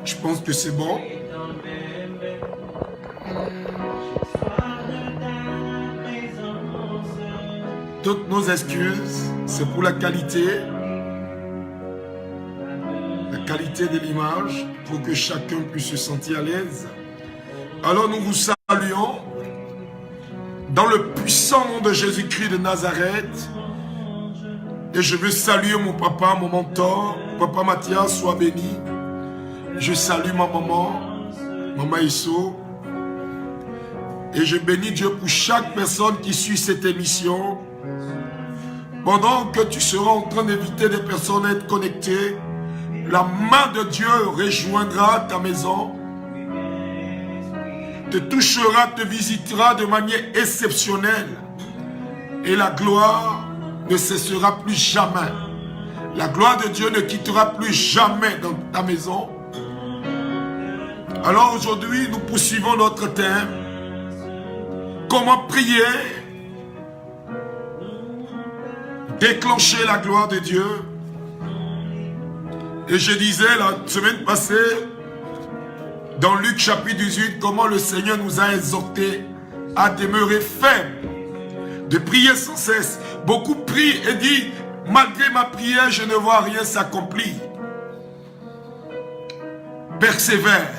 Je pense que c'est bon. Toutes nos excuses, c'est pour la qualité de l'image, pour que chacun puisse se sentir à l'aise. Alors nous vous saluons dans le puissant nom de Jésus-Christ de Nazareth. Et je veux saluer mon papa, mon mentor, Papa Mathias, sois béni. Je salue ma maman, Maman Isso. Et je bénis Dieu pour chaque personne qui suit cette émission. Pendant que tu seras en train d'inviter des personnes à être connectées, la main de Dieu rejoindra ta maison, te touchera, te visitera de manière exceptionnelle. Et la gloire ne cessera plus jamais. La gloire de Dieu ne quittera plus jamais dans ta maison. Alors aujourd'hui, nous poursuivons notre thème. Comment prier, déclencher la gloire de Dieu. Et je disais la semaine passée, dans Luc chapitre 18, comment le Seigneur nous a exhortés à demeurer fermes, de prier sans cesse. Beaucoup prient et disent, malgré ma prière, je ne vois rien s'accomplir. Persévère.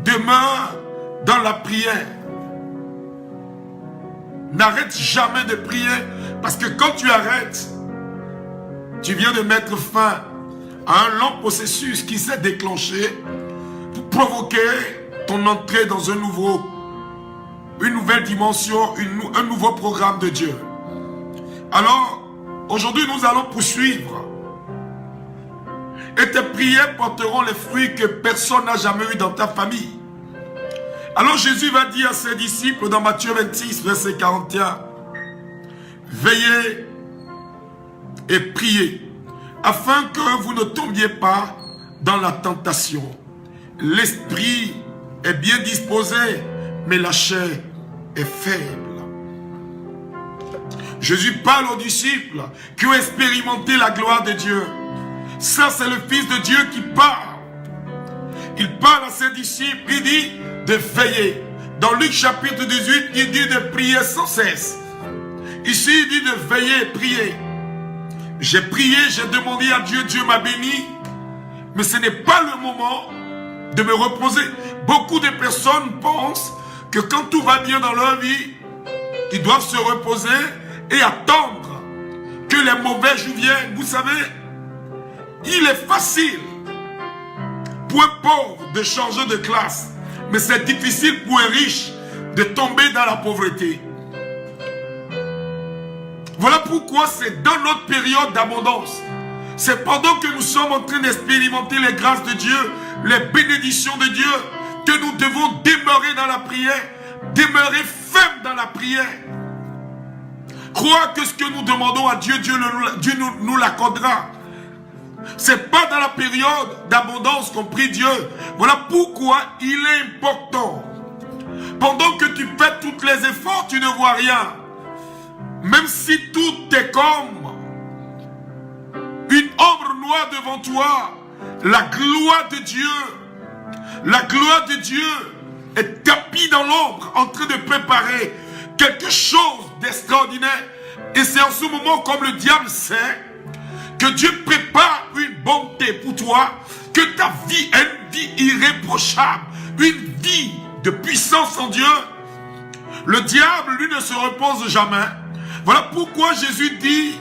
Demeure dans la prière. N'arrête jamais de prier, parce que quand tu arrêtes, tu viens de mettre fin à un long processus qui s'est déclenché pour provoquer ton entrée dans une nouvelle dimension, un nouveau programme de Dieu. Alors, aujourd'hui, nous allons poursuivre. Et tes prières porteront les fruits que personne n'a jamais eu dans ta famille. Alors Jésus va dire à ses disciples dans Matthieu 26, verset 41, veillez et priez, afin que vous ne tombiez pas dans la tentation. L'esprit est bien disposé, mais la chair est faible. Jésus parle aux disciples qui ont expérimenté la gloire de Dieu. Ça, c'est le Fils de Dieu qui parle. Il parle à ses disciples, il dit de veiller. Dans Luc chapitre 18, il dit de prier sans cesse. Ici, il dit de veiller et prier. J'ai prié, j'ai demandé à Dieu, Dieu m'a béni. Mais ce n'est pas le moment de me reposer. Beaucoup de personnes pensent que quand tout va bien dans leur vie, ils doivent se reposer et attendre que les mauvais jours viennent. Vous savez, il est facile pour un pauvre de changer de classe, mais c'est difficile pour un riche de tomber dans la pauvreté. Voilà pourquoi c'est dans notre période d'abondance. C'est pendant que nous sommes en train d'expérimenter les grâces de Dieu, les bénédictions de Dieu, que nous devons demeurer dans la prière, demeurer ferme dans la prière. Croire que ce que nous demandons à Dieu, Dieu nous l'accordera. C'est pas dans la période d'abondance qu'on prie Dieu. Voilà pourquoi il est important. Pendant que tu fais tous les efforts, tu ne vois rien. Même si tout est comme une ombre noire devant toi, la gloire de Dieu est tapie dans l'ombre, en train de préparer quelque chose d'extraordinaire. Et c'est en ce moment, comme le diable sait, que Dieu prépare une bonté pour toi, que ta vie est une vie irréprochable, une vie de puissance en Dieu. Le diable, lui, ne se repose jamais. Voilà pourquoi Jésus dit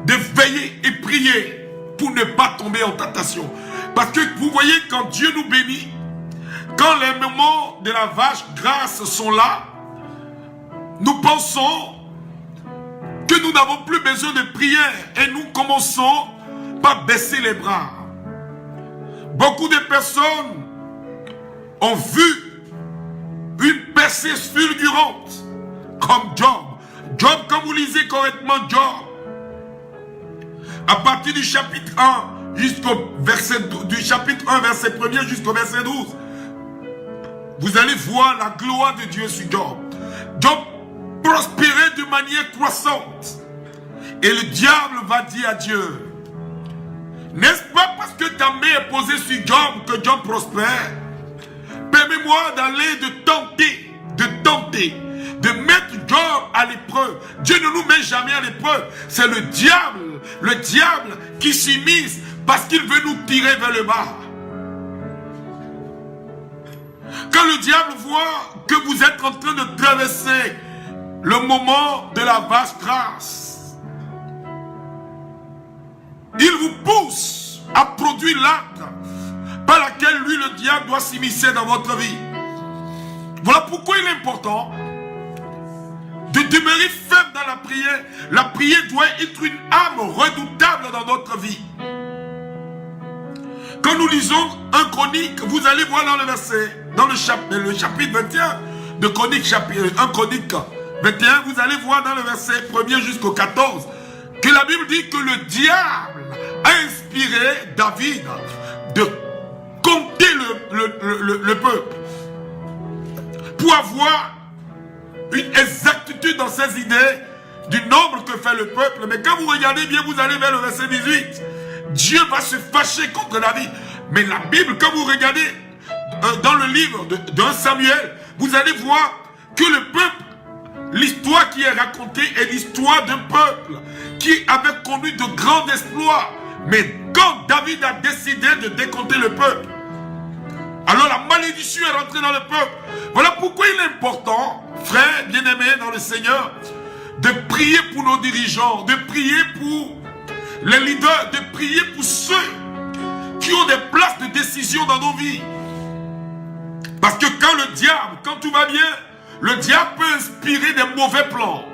de veiller et prier pour ne pas tomber en tentation. Parce que vous voyez, quand Dieu nous bénit, quand les moments de la vache grasse sont là, nous pensons que nous n'avons plus besoin de prière et nous commençons par baisser les bras. Beaucoup de personnes ont vu une percée fulgurante comme Job. Job, quand vous lisez correctement Job, à partir du chapitre 1 jusqu'au verset 12, du chapitre 1 verset 1er jusqu'au verset 12, vous allez voir la gloire de Dieu sur Job. Job prospérait de manière croissante. Et le diable va dire à Dieu, N'est-ce pas parce que ta main est posée sur Job que Job prospère? Permets-moi d'aller de mettre Job à l'épreuve. Dieu ne nous met jamais à l'épreuve. C'est le diable qui s'immisce parce qu'il veut nous tirer vers le bas. Quand le diable voit que vous êtes en train de traverser le moment de la vaste grâce, il vous pousse à produire l'acte par laquelle lui, le diable, doit s'immiscer dans votre vie. Voilà pourquoi il est important de demeurer ferme dans la prière. La prière doit être une âme redoutable dans notre vie. Quand nous lisons un Chronique, vous allez voir dans le verset, dans le chapitre 21 de Chronique, 1 Chronique 21, vous allez voir dans le verset 1er jusqu'au 14, que la Bible dit que le diable a inspiré David de compter le peuple pour avoir une exactitude dans ses idées du nombre que fait le peuple. Mais quand vous regardez bien, vous allez vers le verset 18. Dieu va se fâcher contre David. Mais la Bible, quand vous regardez dans le livre d'un Samuel, vous allez voir que le peuple, l'histoire qui est racontée est l'histoire d'un peuple qui avait connu de grands exploits. Mais quand David a décidé de décompter le peuple, alors la malédiction est rentrée dans le peuple. Voilà pourquoi il est important, frères bien-aimés dans le Seigneur, de prier pour nos dirigeants, de prier pour les leaders, de prier pour ceux qui ont des places de décision dans nos vies. Parce que quand tout va bien, le diable peut inspirer des mauvais plans.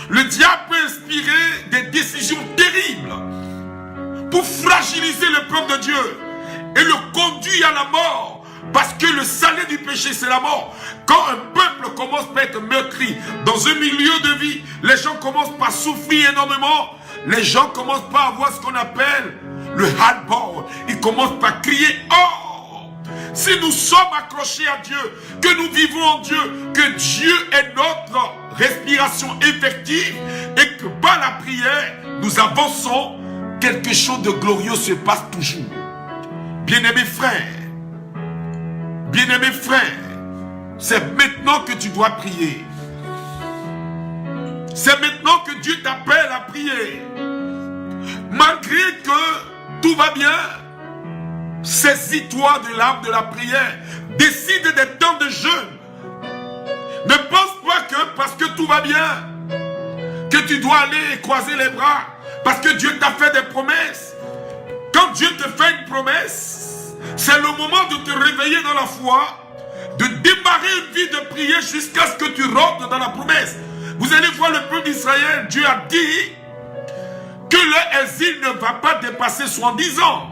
Le diable peut inspirer des décisions terribles pour fragiliser le peuple de Dieu et le conduire à la mort. Parce que le salaire du péché, c'est la mort. Quand un peuple commence par être meurtri dans un milieu de vie, les gens commencent par souffrir énormément. Les gens commencent par avoir ce qu'on appelle le hard-ball. Ils commencent par crier « Oh !» Si nous sommes accrochés à Dieu, que nous vivons en Dieu, que Dieu est notre respiration effective et que par la prière, nous avançons, quelque chose de glorieux se passe toujours. Bien-aimés frères, c'est maintenant que tu dois prier. C'est maintenant que Dieu t'appelle à prier. Malgré que tout va bien, saisis-toi de l'âme de la prière. Décide des temps de jeûne. Ne pense pas que parce que tout va bien, que tu dois aller croiser les bras, parce que Dieu t'a fait des promesses. Quand Dieu te fait une promesse, c'est le moment de te réveiller dans la foi, de démarrer une vie de prière jusqu'à ce que tu rentres dans la promesse. Vous allez voir le peuple d'Israël, Dieu a dit que leur exil ne va pas dépasser 70 ans.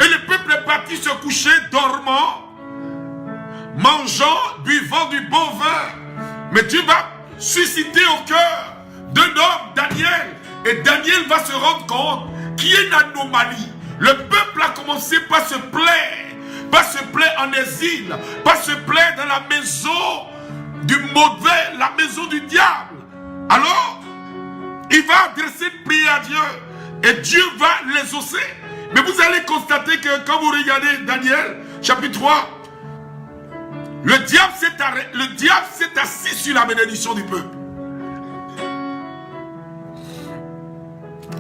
Et le peuple est parti se coucher dormant, mangeant, buvant du bon vin. Mais Dieu va susciter au cœur d'un homme, Daniel. Et Daniel va se rendre compte qu'il y a une anomalie. Le peuple a commencé par se plaire, en exil, par se plaire dans la maison du mauvais, la maison du diable. Alors, il va adresser une prière à Dieu et Dieu va l'exaucer. Mais vous allez constater que quand vous regardez Daniel, chapitre 3, le diable s'est assis sur la bénédiction du peuple.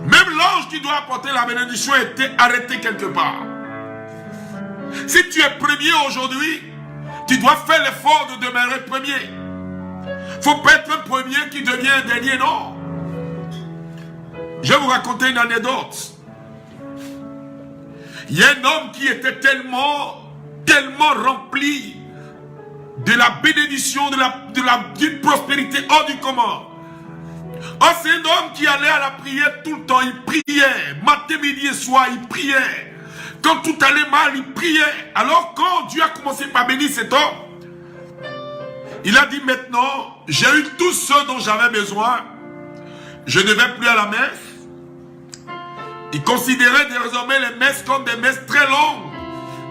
Même l'ange qui doit apporter la bénédiction a été arrêté quelque part. Si tu es premier aujourd'hui, tu dois faire l'effort de demeurer premier. Il ne faut pas être un premier qui devient un dernier, non. Je vais vous raconter une anecdote. Il y a un homme qui était tellement rempli de la bénédiction, d'une prospérité hors du commun. Oh, c'est un homme qui allait à la prière tout le temps. Il priait, matin, midi et soir, il priait. Quand tout allait mal, il priait. Alors quand Dieu a commencé par bénir cet homme, il a dit maintenant, j'ai eu tout ce dont j'avais besoin. Je ne vais plus à la messe. Il considérait désormais les messes comme des messes très longues,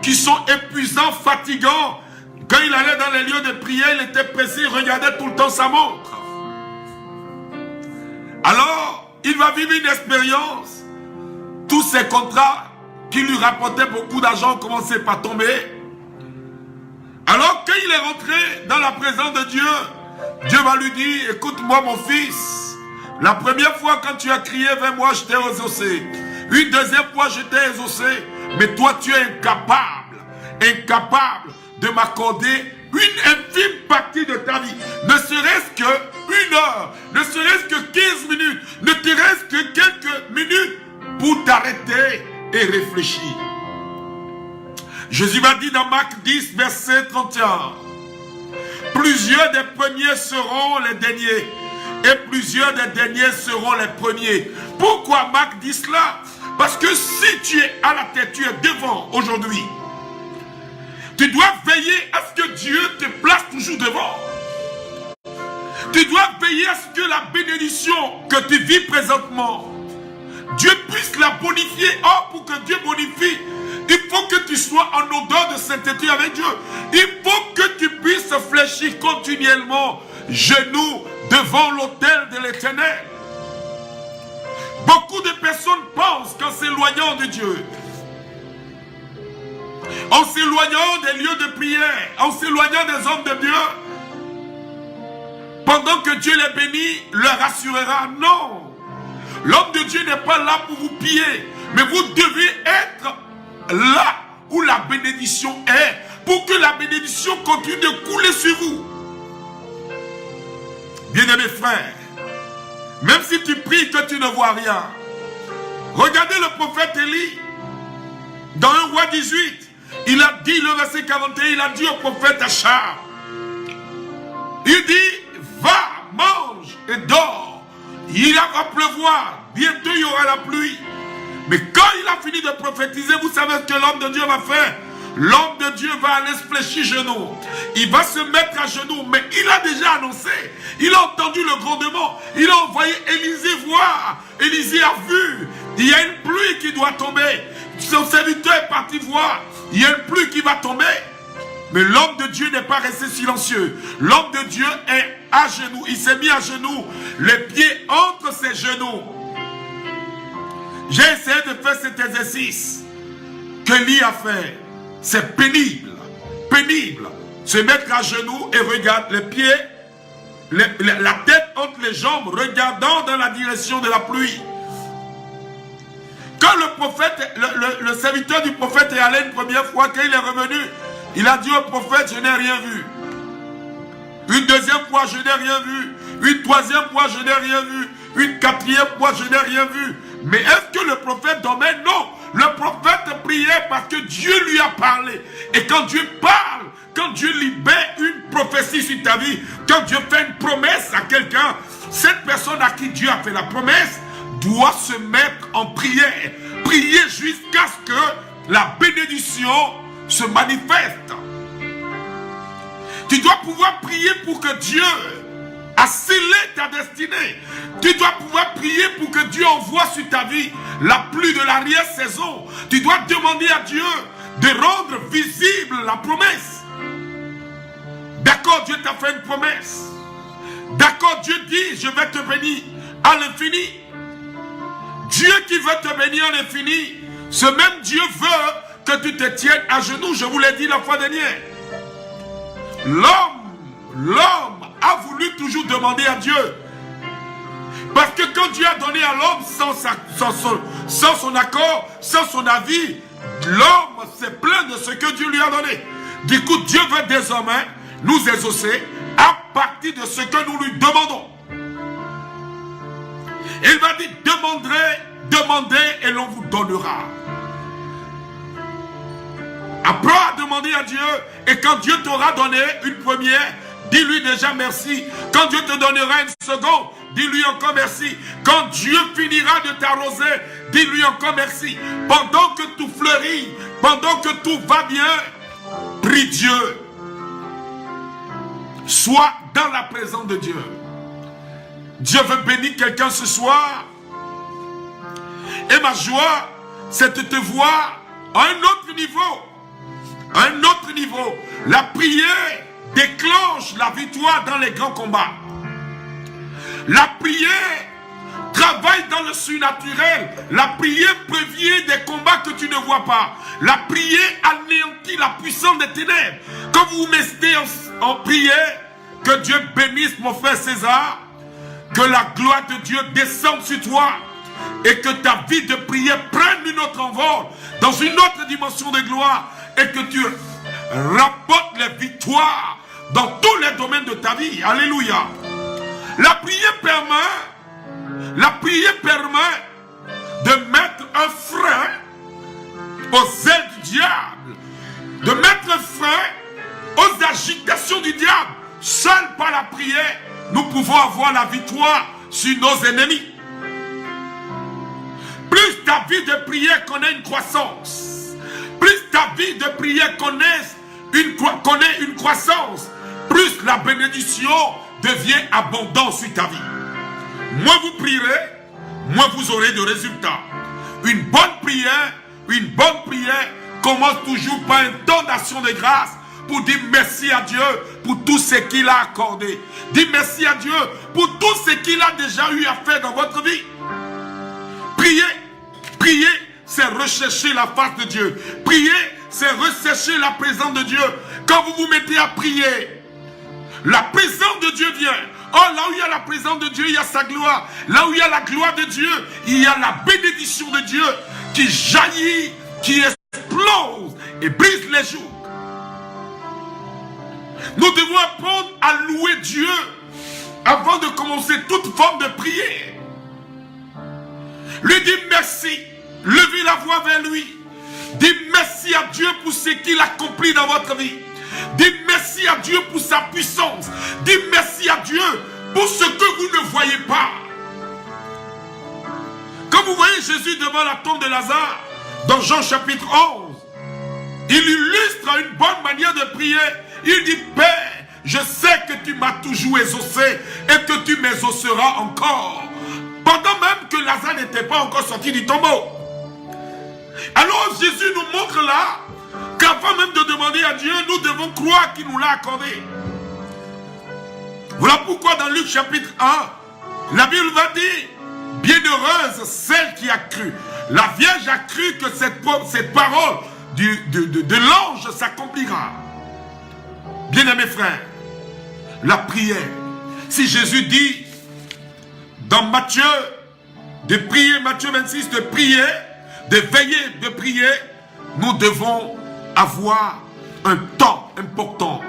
qui sont épuisantes, fatigantes. Quand il allait dans les lieux de prière, il était pressé, il regardait tout le temps sa montre. Alors, il va vivre une expérience. Tout tous ces contrats qui lui rapportaient beaucoup d'argent ont commencé par tomber. Alors qu'il est rentré dans la présence de Dieu, Dieu va lui dire, écoute-moi mon fils, la première fois quand tu as crié vers moi, je t'ai exaucé. Une deuxième fois, je t'ai exaucé, mais toi tu es incapable de m'accorder une infime partie de ta vie. Ne serait-ce que 1 heure, ne serait-ce que 15 minutes, ne serait-ce que quelques minutes pour t'arrêter et réfléchir. Jésus va dire dans Marc 10, verset 31, plusieurs des premiers seront les derniers, et plusieurs des derniers seront les premiers. Pourquoi Marc dit cela? Parce que si tu es à la tête, tu es devant aujourd'hui, tu dois veiller à ce que Dieu te place toujours devant. Tu dois veiller à ce que la bénédiction que tu vis présentement, Dieu puisse la bonifier. Or, pour que Dieu bonifie, il faut que tu sois en odeur de sainteté avec Dieu. Il faut que tu puisses fléchir continuellement, genoux devant l'autel de l'Éternel. Beaucoup de personnes pensent qu'en s'éloignant de Dieu, en s'éloignant des lieux de prière, en s'éloignant des hommes de Dieu, pendant que Dieu les bénit, leur assurera. Non, l'homme de Dieu n'est pas là pour vous piller, mais vous devez être là où la bénédiction est, pour que la bénédiction continue de couler sur vous. Bien-aimés frères, même si tu pries que tu ne vois rien, regardez le prophète Élie, dans 1 Roi 18, il a dit, le verset 41, il a dit au prophète Achab, il dit, va, mange et dors, il va pleuvoir, bientôt il y aura la pluie. Mais quand il a fini de prophétiser, vous savez ce que l'homme de Dieu va faire? L'homme de Dieu va aller se fléchir genoux. Il va se mettre à genoux. Mais il a déjà annoncé. Il a entendu le grondement. Il a envoyé Élisée voir. Élisée a vu. Il y a une pluie qui doit tomber. Son serviteur est parti voir. Il y a une pluie qui va tomber. Mais l'homme de Dieu n'est pas resté silencieux. L'homme de Dieu est à genoux. Il s'est mis à genoux. Les pieds entre ses genoux. J'ai essayé de faire cet exercice que Élie a fait. C'est pénible. Pénible. Se mettre à genoux et regarder les pieds, la tête entre les jambes, regardant dans la direction de la pluie. Quand le prophète, le serviteur du prophète est allé une première fois, quand il est revenu, il a dit au prophète, je n'ai rien vu. Une deuxième fois, je n'ai rien vu. Une troisième fois, je n'ai rien vu. Une quatrième fois, je n'ai rien vu. Mais est-ce que le prophète dormait? Non. Le prophète priait parce que Dieu lui a parlé. Et quand Dieu parle, quand Dieu libère une prophétie sur ta vie, quand Dieu fait une promesse à quelqu'un, cette personne à qui Dieu a fait la promesse doit se mettre en prière. Prier jusqu'à ce que la bénédiction se manifeste. Tu dois pouvoir prier pour que Dieu a scellé ta destinée. Tu dois pouvoir prier pour que Dieu envoie sur ta vie la pluie de l'arrière-saison. Tu dois demander à Dieu de rendre visible la promesse. D'accord, Dieu t'a fait une promesse. D'accord, Dieu dit, je vais te bénir à l'infini. Dieu qui veut te bénir à l'infini, ce même Dieu veut que tu te tiennes à genoux. Je vous l'ai dit la fois dernière. L'homme a voulu toujours demander à Dieu. Parce que quand Dieu a donné à l'homme sans son accord, sans son avis, l'homme s'est plaint de ce que Dieu lui a donné. Du coup, Dieu veut désormais nous exaucer à partir de ce que nous lui demandons. Il va dire, demandez et l'on vous donnera. Apprends à demander à Dieu, et quand Dieu t'aura donné une première, dis-lui déjà merci. Quand Dieu te donnera une seconde, dis-lui encore merci. Quand Dieu finira de t'arroser, dis-lui encore merci. Pendant que tout fleurit, pendant que tout va bien, prie Dieu. Sois dans la présence de Dieu. Dieu veut bénir quelqu'un ce soir. Et ma joie, c'est de te voir à un autre niveau. À un autre niveau. La prière déclenche la victoire dans les grands combats. La prière travaille dans le surnaturel. La prière prévient des combats que tu ne vois pas. La prière anéantit la puissance des ténèbres. Quand vous vous mettez en prière, que Dieu bénisse mon frère César, que la gloire de Dieu descende sur toi et que ta vie de prière prenne une autre envol dans une autre dimension de gloire et que tu rapportes les victoires dans tous les domaines de ta vie. Alléluia. La prière permet de mettre un frein aux ailes du diable, de mettre un frein aux agitations du diable. Seul par la prière, nous pouvons avoir la victoire sur nos ennemis. Plus ta vie de prière connaît une croissance, plus ta vie de prière connaît une croissance, plus la bénédiction devient abondante sur ta vie. Moins vous prierez, moins vous aurez de résultats. Une bonne prière commence toujours par un temps d'action de grâce pour dire merci à Dieu pour tout ce qu'il a accordé. Dis merci à Dieu pour tout ce qu'il a déjà eu à faire dans votre vie. Prier, c'est rechercher la face de Dieu. Prier, c'est rechercher la présence de Dieu. Quand vous vous mettez à prier, la présence de Dieu vient. Oh, là où il y a la présence de Dieu, il y a sa gloire. Là où il y a la gloire de Dieu, il y a la bénédiction de Dieu qui jaillit, qui explose et brise les jours. Nous devons apprendre à louer Dieu avant de commencer toute forme de prière. Lui dire merci. Levez la voix vers lui. Dis merci à Dieu pour ce qu'il accomplit dans votre vie. Dis merci à Dieu pour sa puissance. Dis merci à Dieu pour ce que vous ne voyez pas. Quand vous voyez Jésus devant la tombe de Lazare, dans Jean chapitre 11, il illustre une bonne manière de prier. Il dit, Père, je sais que tu m'as toujours exaucé et que tu m'exauceras encore. Pendant même que Lazare n'était pas encore sorti du tombeau. Alors Jésus nous montre là qu'avant même de demander à Dieu, nous devons croire qu'il nous l'a accordé. Voilà pourquoi dans Luc chapitre 1, la Bible va dire, bienheureuse celle qui a cru. La Vierge a cru que cette parole de l'ange s'accomplira. Bien-aimés frères, la prière. Si Jésus dit dans Matthieu, de prier, Matthieu 26, de prier, de veiller, de prier, nous devons avoir un temps important.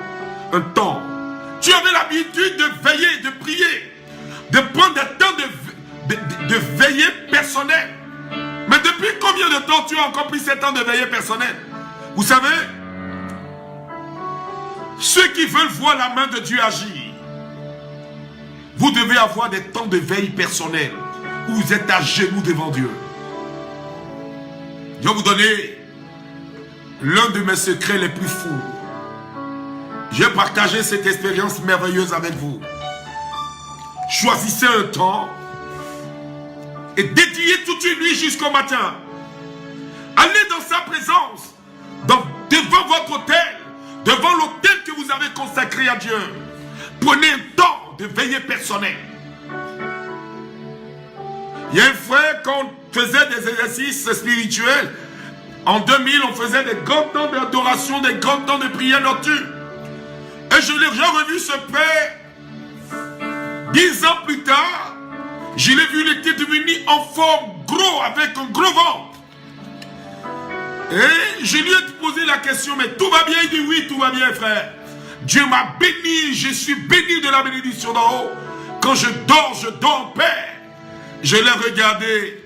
Un temps. Tu avais l'habitude de veiller, de prier, de prendre des temps de veiller personnel. Mais depuis combien de temps tu as encore pris ce temps de veiller personnel? Vous savez, ceux qui veulent voir la main de Dieu agir, vous devez avoir des temps de veille personnelle où vous êtes à genoux devant Dieu. Je vais vous donner l'un de mes secrets les plus fous. J'ai partagé cette expérience merveilleuse avec vous. Choisissez un temps et dédiez toute une nuit jusqu'au matin. Allez dans sa présence, devant votre autel, devant l'autel que vous avez consacré à Dieu. Prenez un temps de veillée personnelle. Il y a un frère, quand on faisait des exercices spirituels, en 2000, on faisait des grands temps d'adoration, des grands temps de prière nocturne. Et je l'ai revu ce père 10 ans plus tard. Je l'ai vu, il était devenu en forme, gros, avec un gros ventre. Et je lui ai posé la question, mais tout va bien? Il dit oui, tout va bien, frère. Dieu m'a béni, je suis béni de la bénédiction d'en haut. Quand je dors en paix. Je l'ai regardé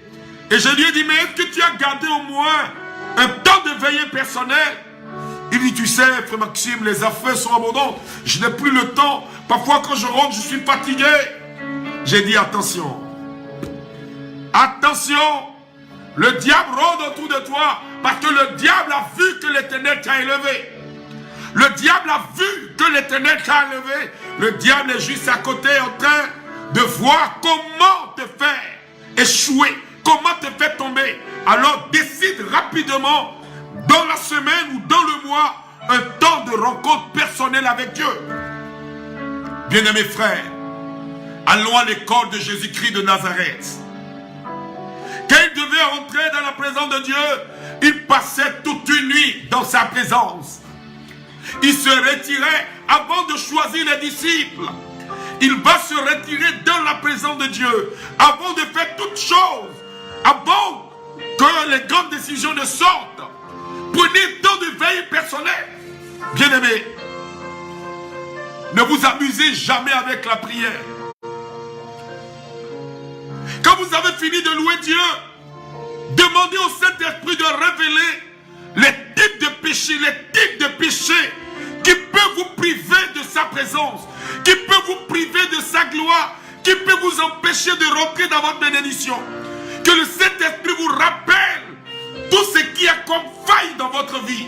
et je lui ai dit, mais est-ce que tu as gardé au moins un temps de veillée personnelle? Il dit, tu sais, frère Maxime, les affaires sont abondantes. Je n'ai plus le temps. Parfois, quand je rentre, je suis fatigué. J'ai dit, attention. Attention. Le diable rôde autour de toi parce que le diable a vu que l'Éternel t'a élevé. Le diable a vu que l'Éternel t'a élevé. Le diable est juste à côté en train de voir comment te faire échouer, comment te faire tomber. Alors décide rapidement dans la semaine ou dans le mois un temps de rencontre personnelle avec Dieu. Bien-aimés frères, allons à l'école de Jésus-Christ de Nazareth. Quand il devait entrer dans la présence de Dieu, il passait toute une nuit dans sa présence. Il se retirait avant de choisir les disciples. Il va se retirer dans la présence de Dieu avant de faire toutes choses, avant que les grandes décisions ne sortent. Prenez tant de veille personnelle. Bien-aimés, ne vous amusez jamais avec la prière. Quand vous avez fini de louer Dieu, demandez au Saint-Esprit de révéler les types de péchés qui peuvent vous priver de sa présence, qui peuvent vous priver de sa gloire, qui peuvent vous empêcher de rentrer dans votre bénédiction. Que le Saint-Esprit vous rappelle tout ce qui a comme faille dans votre vie.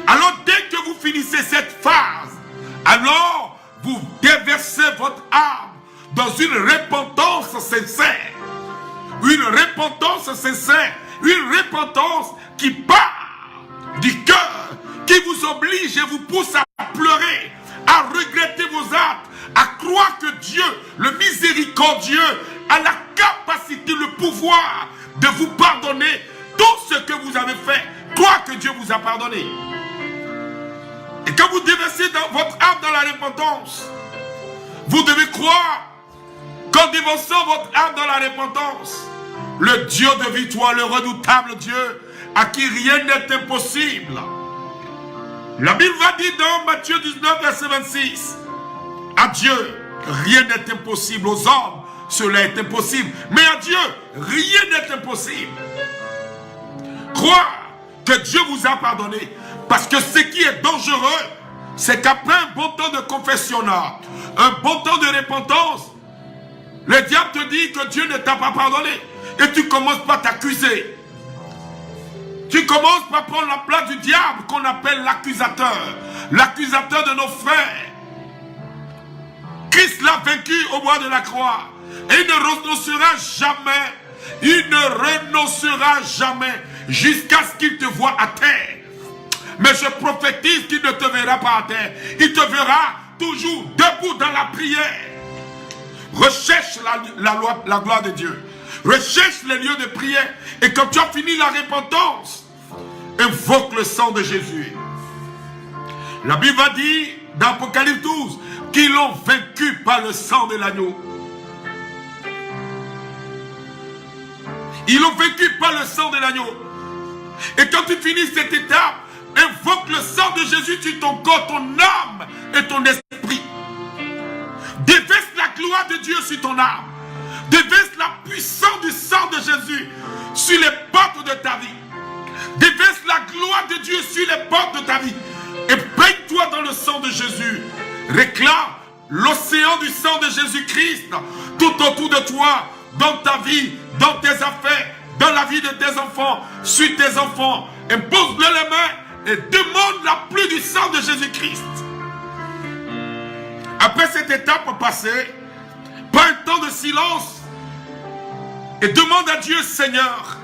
Alors dès que vous finissez cette phase, alors vous déversez votre âme dans une repentance sincère. Une repentance sincère, une repentance qui part du cœur, qui vous oblige et vous pousse à pleurer, à regretter vos actes, à croire que Dieu, le miséricordieux, a la capacité, le pouvoir de vous pardonner tout ce que vous avez fait, croire que Dieu vous a pardonné. Et quand vous déversez votre âme dans la repentance, vous devez croire qu'en déversant votre âme dans la repentance, le Dieu de victoire, le redoutable Dieu, à qui rien n'est impossible. La Bible va dire dans Matthieu 19, verset 26, à Dieu, rien n'est impossible. Aux hommes, cela est impossible. Mais à Dieu, rien n'est impossible. Croire que Dieu vous a pardonné. Parce que ce qui est dangereux, c'est qu'après un bon temps de confessionnat, un bon temps de repentance, le diable te dit que Dieu ne t'a pas pardonné. Et tu commences par t'accuser. Tu commences par prendre la place du diable qu'on appelle l'accusateur. L'accusateur de nos frères. Christ l'a vaincu au bois de la croix. Et il ne renoncera jamais. Il ne renoncera jamais jusqu'à ce qu'il te voie à terre. Mais je prophétise qu'il ne te verra pas à terre. Il te verra toujours debout dans la prière. Recherche la gloire de Dieu. Recherche les lieux de prière. Et quand tu as fini la repentance, invoque le sang de Jésus. La Bible va dire dans Apocalypse 12 qu'ils l'ont vaincu par le sang de l'agneau. Ils l'ont vaincu par le sang de l'agneau. Et quand tu finis cette étape, invoque le sang de Jésus sur ton corps, ton âme et ton esprit. Déverse la gloire de Dieu sur ton âme. Déverse la puissance du sang de Jésus sur les portes de ta vie. Déverse la gloire de Dieu sur les portes de ta vie. Et baigne-toi dans le sang de Jésus. Réclame l'océan du sang de Jésus-Christ tout autour de toi, dans ta vie, dans tes affaires, dans la vie de tes enfants, sur tes enfants. Impose-le les mains et demande la pluie du sang de Jésus-Christ. Après cette étape passée, prends un temps de silence et demande à Dieu, Seigneur,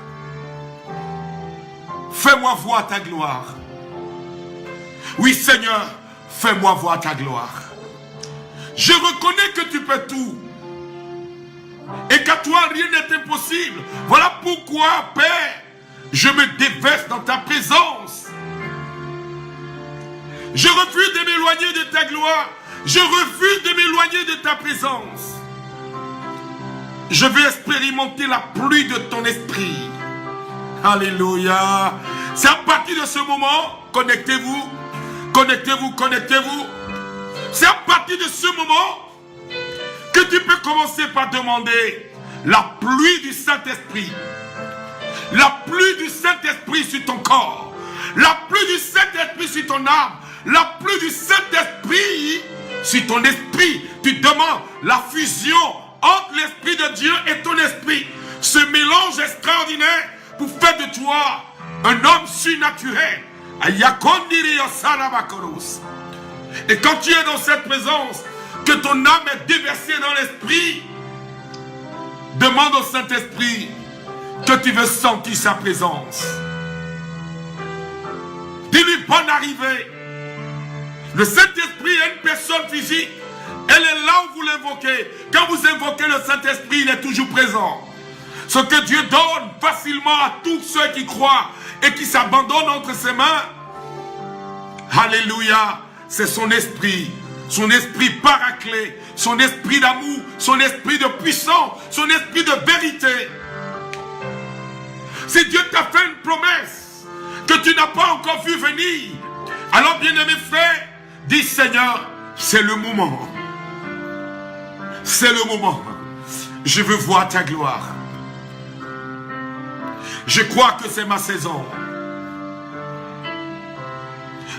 fais-moi voir ta gloire. Oui, Seigneur, fais-moi voir ta gloire. Je reconnais que tu peux tout et qu'à toi rien n'est impossible. Voilà pourquoi, Père, je me déverse dans ta présence. Je refuse de m'éloigner de ta gloire. Je refuse de m'éloigner de ta présence. Je vais expérimenter la pluie de ton esprit. Alléluia. C'est à partir de ce moment, connectez-vous, connectez-vous, connectez-vous. C'est à partir de ce moment que tu peux commencer par demander la pluie du Saint-Esprit. La pluie du Saint-Esprit sur ton corps. La pluie du Saint-Esprit sur ton âme. La pluie du Saint-Esprit sur ton esprit. Tu demandes la fusion entre l'Esprit de Dieu et ton esprit. Ce mélange extraordinaire pour faire de toi un homme surnaturel. Et quand tu es dans cette présence, que ton âme est déversée dans l'esprit, demande au Saint-Esprit que tu veux sentir sa présence. Dis-lui bonne arrivée. Le Saint-Esprit est une personne physique. Elle est là où vous l'invoquez. Quand vous invoquez le Saint-Esprit, il est toujours présent. Ce que Dieu donne facilement à tous ceux qui croient et qui s'abandonnent entre ses mains. Alléluia. C'est son esprit paraclet, son esprit d'amour, son esprit de puissance, son esprit de vérité. Si Dieu t'a fait une promesse que tu n'as pas encore vu venir, alors bien-aimé frère, dis Seigneur, c'est le moment. C'est le moment. Je veux voir ta gloire. Je crois que c'est ma saison.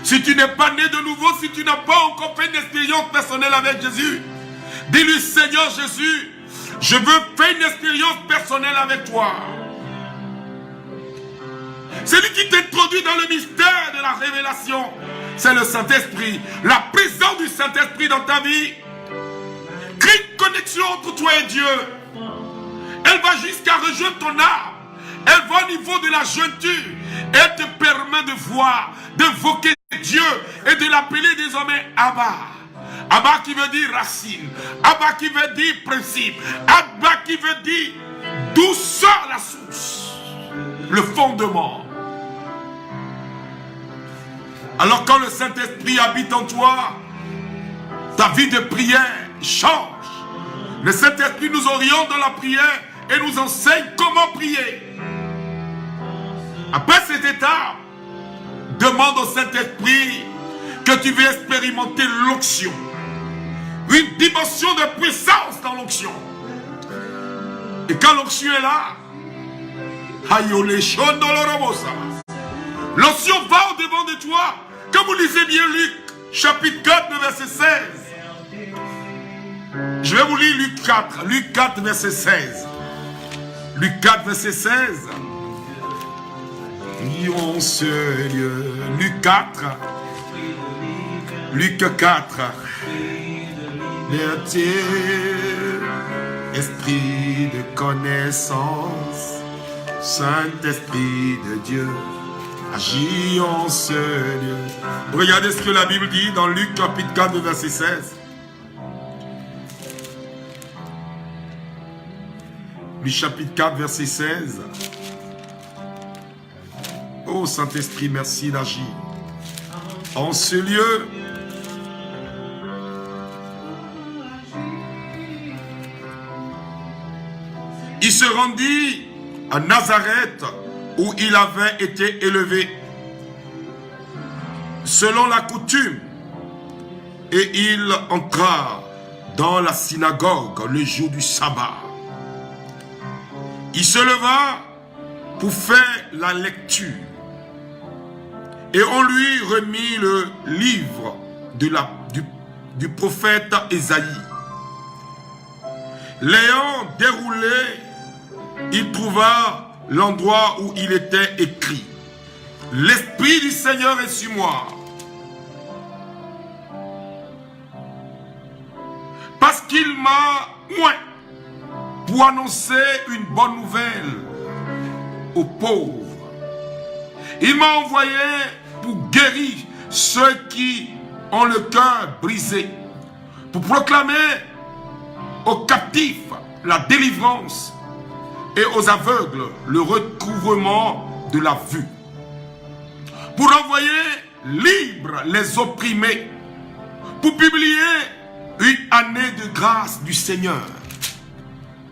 Si tu n'es pas né de nouveau, si tu n'as pas encore fait une expérience personnelle avec Jésus, dis-lui Seigneur Jésus, je veux faire une expérience personnelle avec toi. Celui qui t'introduit dans le mystère de la révélation, c'est le Saint-Esprit. La présence du Saint-Esprit dans ta vie crée une connexion entre toi et Dieu. Elle va jusqu'à rejoindre ton âme. Elle va au niveau de la jointure. Elle te permet de voir, d'invoquer Dieu et de l'appeler désormais Abba. Abba qui veut dire racine. Abba qui veut dire principe. Abba qui veut dire d'où sort la source. Le fondement. Alors quand le Saint-Esprit habite en toi, ta vie de prière change. Le Saint-Esprit nous oriente dans la prière et nous enseigne comment prier. Après cette étape, demande au Saint-Esprit que tu veux expérimenter l'onction. Une dimension de puissance dans l'onction. Et quand l'onction est là, l'onction va au-devant de toi. Quand vous lisez bien Luc, chapitre 4, verset 16. Je vais vous lire Luc 4. Luc 4, verset 16. Luc 4, verset 16. Prions ce lieu. Luc 4. Luc 4. Vertu, esprit de connaissance, Saint-Esprit de Dieu, agis en ce lieu. Regardez ce que la Bible dit dans Luc chapitre 4, verset 16. Luc chapitre 4, verset 16. Oh Saint-Esprit, merci d'agir en ce lieu. Il se rendit à Nazareth où il avait été élevé selon la coutume, et il entra dans la synagogue le jour du sabbat. Il se leva pour faire la lecture et on lui remit le livre du prophète Ésaïe. L'ayant déroulé, il trouva l'endroit où il était écrit: l'Esprit du Seigneur est sur moi, parce qu'il m'a oint pour annoncer une bonne nouvelle aux pauvres. Il m'a envoyé pour guérir ceux qui ont le cœur brisé, pour proclamer aux captifs la délivrance et aux aveugles le recouvrement de la vue, pour envoyer libres les opprimés, pour publier une année de grâce du Seigneur.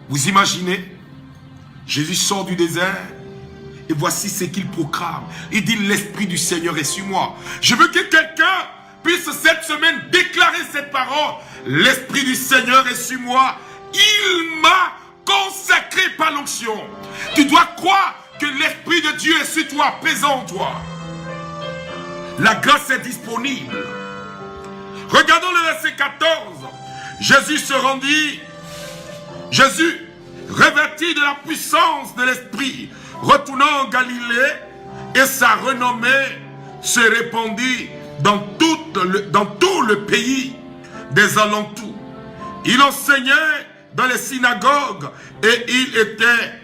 Vous imaginez, Jésus sort du désert et voici ce qu'il proclame. Il dit: l'Esprit du Seigneur est sur moi. Je veux que quelqu'un puisse cette semaine déclarer cette parole: l'Esprit du Seigneur est sur moi. Il m'a consacré par l'onction. Tu dois croire que l'Esprit de Dieu est sur toi, présent en toi. La grâce est disponible. Regardons le verset 14. Jésus se rendit. Jésus, revêtu de la puissance de l'Esprit, retournant en Galilée, et sa renommée se répandit dans tout le pays des alentours. Il enseignait dans les synagogues et il était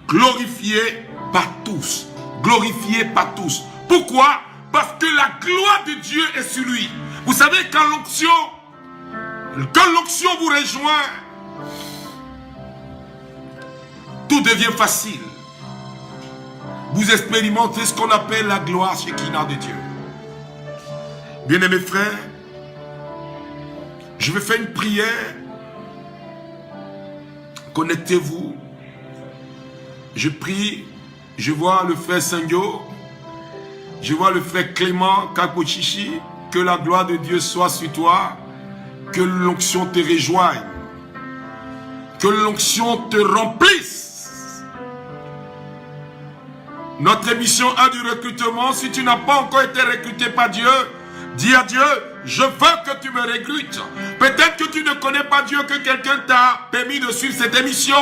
glorifié par tous. Glorifié par tous. Pourquoi? Parce que la gloire de Dieu est sur lui. Vous savez, quand l'onction vous rejoint, tout tout devient facile. Vous expérimentez ce qu'on appelle la gloire Shekinah de Dieu. Bien-aimés frères, je vais faire une prière. Connectez-vous. Je prie. Je vois le frère Sangyo. Je vois le frère Clément Kakochichi. Que la gloire de Dieu soit sur toi. Que l'onction te rejoigne. Que l'onction te remplisse. Notre émission a du recrutement. Si tu n'as pas encore été recruté par Dieu, dis à Dieu, je veux que tu me recrutes. Peut-être que tu ne connais pas Dieu, que quelqu'un t'a permis de suivre cette émission,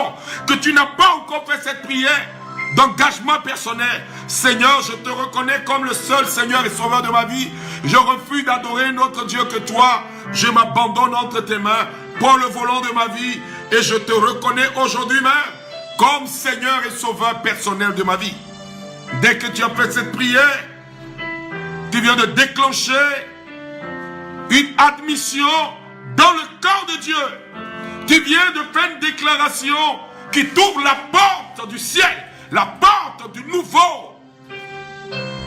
que tu n'as pas encore fait cette prière d'engagement personnel. Seigneur, je te reconnais comme le seul Seigneur et Sauveur de ma vie. Je refuse d'adorer notre Dieu que toi. Je m'abandonne entre tes mains. Prends le volant de ma vie et je te reconnais aujourd'hui même comme Seigneur et Sauveur personnel de ma vie. Dès que tu as fait cette prière, tu viens de déclencher une admission dans le corps de Dieu. Tu viens de faire une déclaration qui t'ouvre la porte du ciel, la porte du nouveau.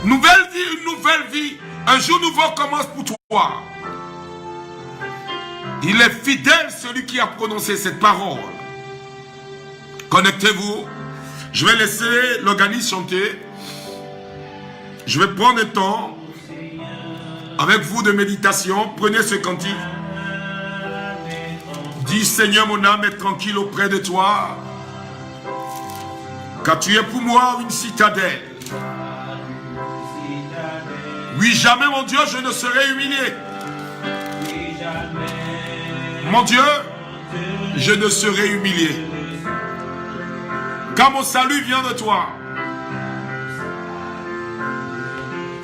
Nouvelle vie, une nouvelle vie. Un jour nouveau commence pour toi. Il est fidèle celui qui a prononcé cette parole. Connectez-vous. Je vais laisser l'organiste chanter. Je vais prendre un temps avec vous de méditation. Prenez ce cantique. Dis Seigneur, mon âme est tranquille auprès de toi, car tu es pour moi une citadelle. Oui, jamais mon Dieu je ne serai humilié. Mon Dieu, je ne serai humilié, car mon salut vient de toi.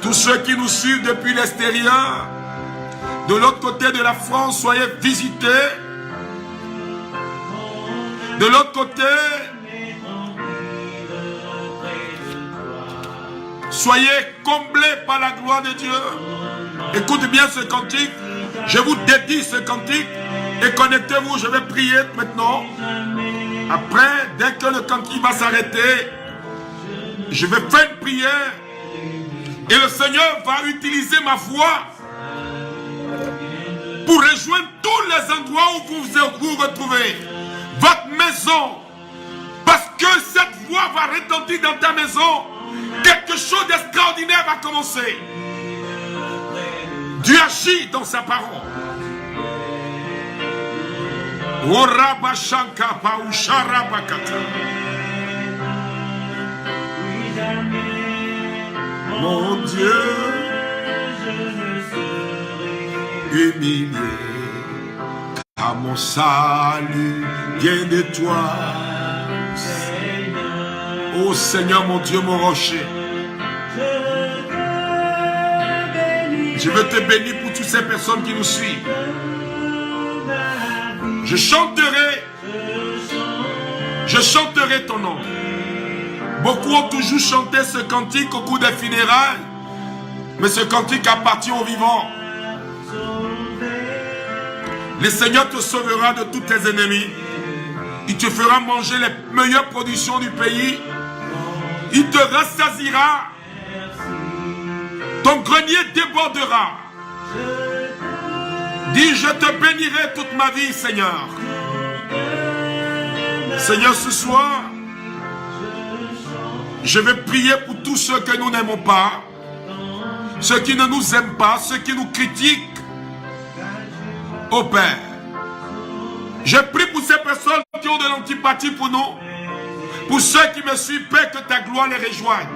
Tous ceux qui nous suivent depuis l'extérieur, de l'autre côté de la France, soyez visités. De l'autre côté, soyez comblés par la gloire de Dieu. Écoute bien ce cantique. Je vous dédie ce cantique. Et connectez-vous, je vais prier maintenant. Après, dès que le cantique va s'arrêter, je vais faire une prière. Et le Seigneur va utiliser ma voix pour rejoindre tous les endroits où vous vous retrouvez. Votre maison. Parce que cette voix va retentir dans ta maison. Quelque chose d'extraordinaire va commencer. Dieu agit dans sa parole. Mon Dieu, humilié, car mon salut vient de toi. Ô Seigneur, mon Dieu, mon rocher. Je veux te bénir pour toutes ces personnes qui nous suivent. Je chanterai ton nom. Beaucoup ont toujours chanté ce cantique au cours des funérailles, mais ce cantique appartient aux vivants. Le Seigneur te sauvera de tous tes ennemis. Il te fera manger les meilleures productions du pays. Il te rassasiera. Ton grenier débordera. Dis, je te bénirai toute ma vie, Seigneur. Seigneur, ce soir, je vais prier pour tous ceux que nous n'aimons pas, ceux qui ne nous aiment pas, ceux qui nous critiquent. Ô Père, je prie pour ces personnes qui ont de l'antipathie pour nous, pour ceux qui me suivent, Père, que ta gloire les rejoigne.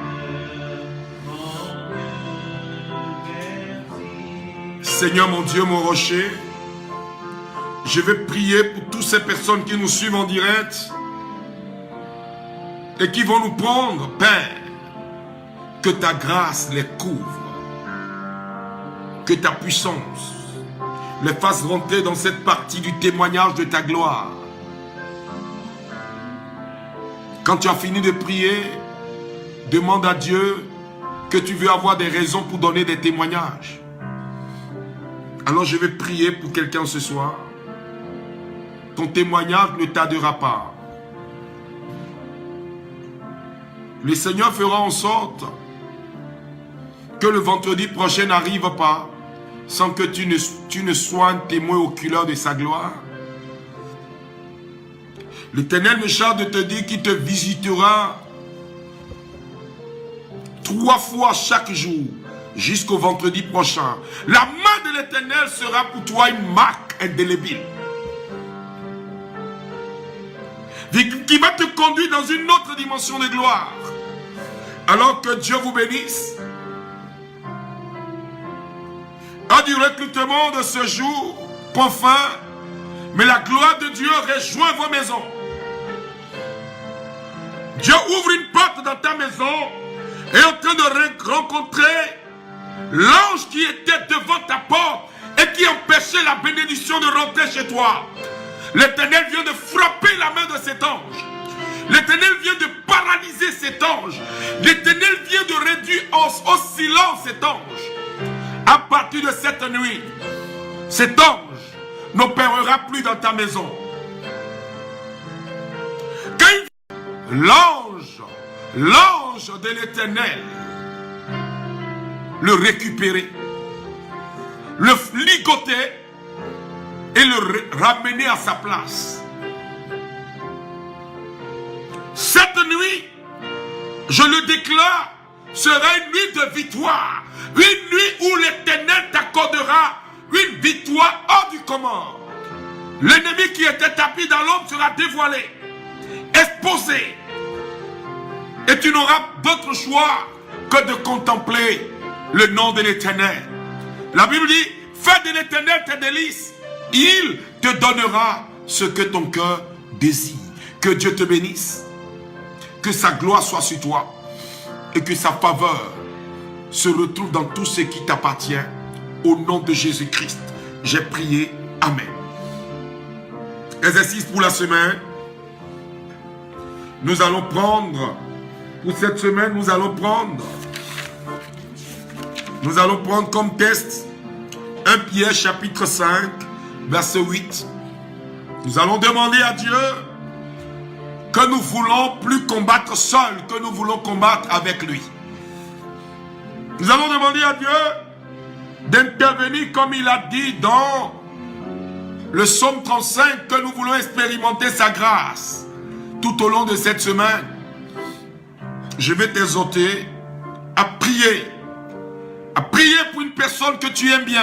Seigneur mon Dieu, mon rocher, je vais prier pour toutes ces personnes qui nous suivent en direct et qui vont nous prendre, Père, que ta grâce les couvre, que ta puissance les fasse rentrer dans cette partie du témoignage de ta gloire. Quand tu as fini de prier, demande à Dieu que tu veux avoir des raisons pour donner des témoignages. Alors je vais prier pour quelqu'un ce soir. Ton témoignage ne tardera pas. le Seigneur fera en sorte que le vendredi prochain n'arrive pas sans que tu ne sois un témoin oculaire de sa gloire. L'Éternel me charge de te dire qu'il te visitera 3 fois chaque jour jusqu'au vendredi prochain. La main de l'Éternel sera pour toi une marque indélébile qui va te conduire dans une autre dimension de gloire. Alors que Dieu vous bénisse. À du recrutement de ce jour, point fin, mais la gloire de Dieu rejoint vos maisons. Dieu ouvre une porte dans ta maison et est en train de rencontrer l'ange qui était devant ta porte et qui empêchait la bénédiction de rentrer chez toi. L'Éternel vient de frapper la main de cet ange. L'Éternel vient de paralyser cet ange. L'Éternel vient de réduire au silence cet ange. À partir de cette nuit, cet ange n'opérera plus dans ta maison. L'ange de l'Éternel le récupérer, le ligoter et le ramener à sa place. Cette nuit, je le déclare, sera une nuit de victoire. Une nuit où l'Éternel t'accordera une victoire hors du commun. L'ennemi qui était tapis dans l'ombre sera dévoilé, exposé. Et tu n'auras d'autre choix que de contempler le nom de l'Éternel. La Bible dit, fais de l'Éternel tes délices. Il te donnera ce que ton cœur désire. Que Dieu te bénisse. Que sa gloire soit sur toi. Et que sa faveur se retrouve dans tout ce qui t'appartient. Au nom de Jésus-Christ, j'ai prié. Amen. Exercice pour la semaine. Nous allons prendre, pour cette semaine, nous allons prendre comme test 1 Pierre chapitre 5, verset 8. Nous allons demander à Dieu que nous voulons plus combattre seuls, que nous voulons combattre avec lui. Nous allons demander à Dieu d'intervenir comme il a dit dans le psaume 35, que nous voulons expérimenter sa grâce tout au long de cette semaine. Je vais t'exhorter à prier pour une personne que tu aimes bien,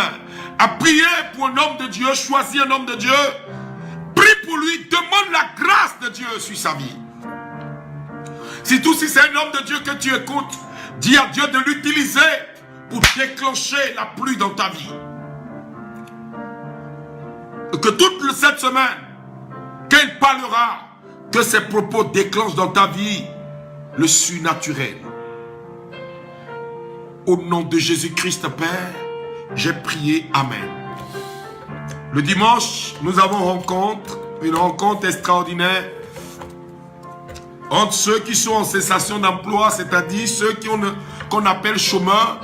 à prier pour un homme de Dieu, choisis un homme de Dieu, prie pour lui, demande la grâce de Dieu sur sa vie. Surtout si c'est un homme de Dieu que tu écoutes, dis à Dieu de l'utiliser pour déclencher la pluie dans ta vie. Et que toute cette semaine, quand il parlera, que ses propos déclenchent dans ta vie le surnaturel. Au nom de Jésus-Christ, Père, j'ai prié. Amen. Le dimanche, nous avons une rencontre extraordinaire entre ceux qui sont en cessation d'emploi, c'est-à-dire ceux qu'on appelle chômeurs.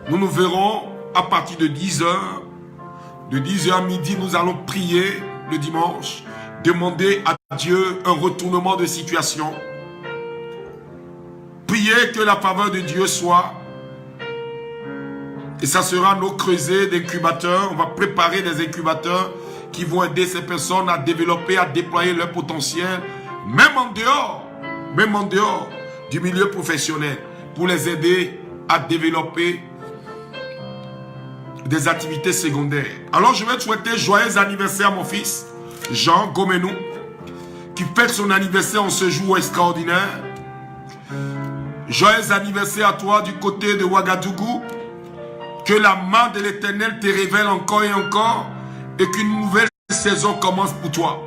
Nous verrons à partir de 10h. De 10h à midi, nous allons prier le dimanche, demander à Dieu un retournement de situation. Prier que la faveur de Dieu soit. Et ça sera nos creusets d'incubateurs. On va préparer des incubateurs qui vont aider ces personnes à développer, à déployer leur potentiel, même en dehors du milieu professionnel, pour les aider à développer des activités secondaires. Alors je vais te souhaiter joyeux anniversaire à mon fils, Jean Gomenou, qui fête son anniversaire en ce jour extraordinaire. Joyeux anniversaire à toi du côté de Ouagadougou. Que la main de l'Éternel te révèle encore et encore et qu'une nouvelle saison commence pour toi.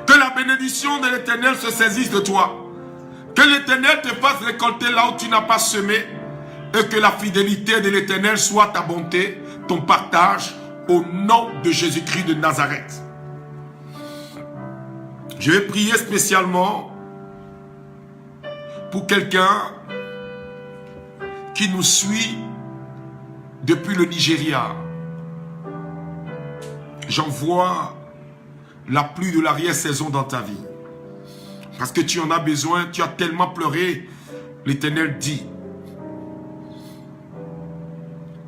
Que la bénédiction de l'Éternel se saisisse de toi. Que l'Éternel te fasse récolter là où tu n'as pas semé et que la fidélité de l'Éternel soit ta bonté, ton partage au nom de Jésus-Christ de Nazareth. Je vais prier spécialement pour quelqu'un qui nous suit depuis le Nigeria. J'envoie la pluie de l'arrière-saison dans ta vie. Parce que tu en as besoin, tu as tellement pleuré. L'Éternel dit,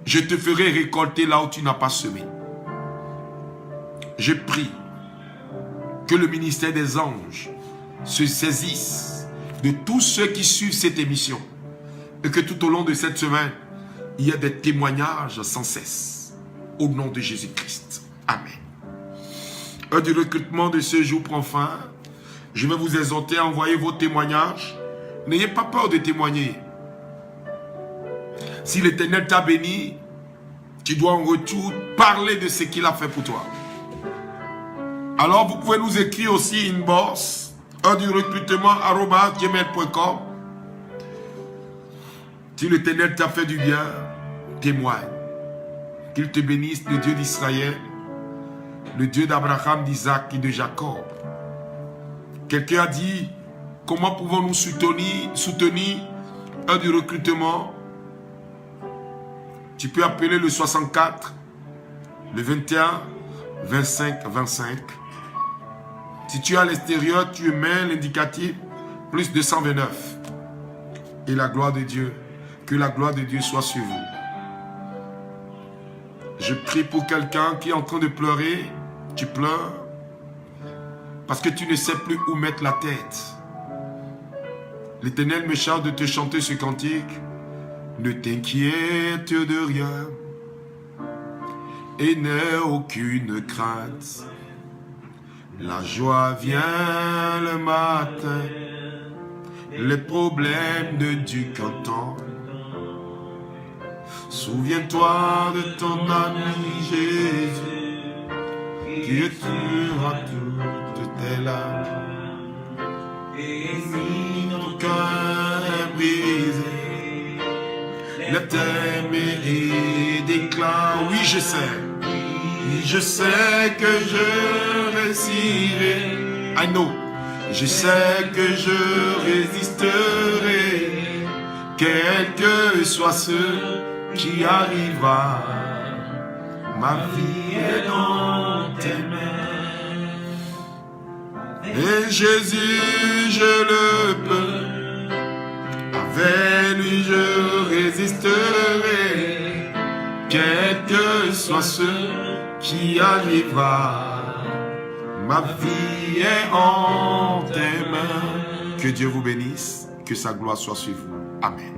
je te ferai récolter là où tu n'as pas semé. Je prie que le ministère des anges se saisisse de tous ceux qui suivent cette émission et que tout au long de cette semaine, il y ait des témoignages sans cesse. Au nom de Jésus-Christ. Amen. Heure du recrutement de ce jour prend fin. Je vais vous exhorter à envoyer vos témoignages. N'ayez pas peur de témoigner. Si l'Éternel t'a béni, tu dois en retour parler de ce qu'il a fait pour toi. Alors vous pouvez nous écrire aussi inbox, heure du recrutement @gmail.com. Si l'Éternel t'a fait du bien, témoigne. Qu'il te bénisse, le Dieu d'Israël, le Dieu d'Abraham, d'Isaac et de Jacob. Quelqu'un a dit, comment pouvons-nous soutenir heure du recrutement? Tu peux appeler le 64, le 21, 25, 25. Si tu es à l'extérieur, tu mets l'indicatif plus 229. Et la gloire de Dieu, que la gloire de Dieu soit sur vous. Je prie pour quelqu'un qui est en train de pleurer. Tu pleures parce que tu ne sais plus où mettre la tête. L'Éternel me charge de te chanter ce cantique. Ne t'inquiète de rien et n'aie aucune crainte. La joie vient le matin, les problèmes de Dieu qu'entend. Souviens-toi de ton ami Jésus, qui étira toutes tes larmes. Et si ton cœur est brisé, lève-toi et déclare, oui je sais. Je sais que je réussirai. I know. Je sais que je résisterai. Quel que soit ce qui arrivera, ma vie est dans tes mains. Et Jésus, je le peux. Avec lui, je résisterai. Quel que soit ce qui arrivera, ma vie est en tes mains. Que Dieu vous bénisse, que sa gloire soit sur vous. Amen.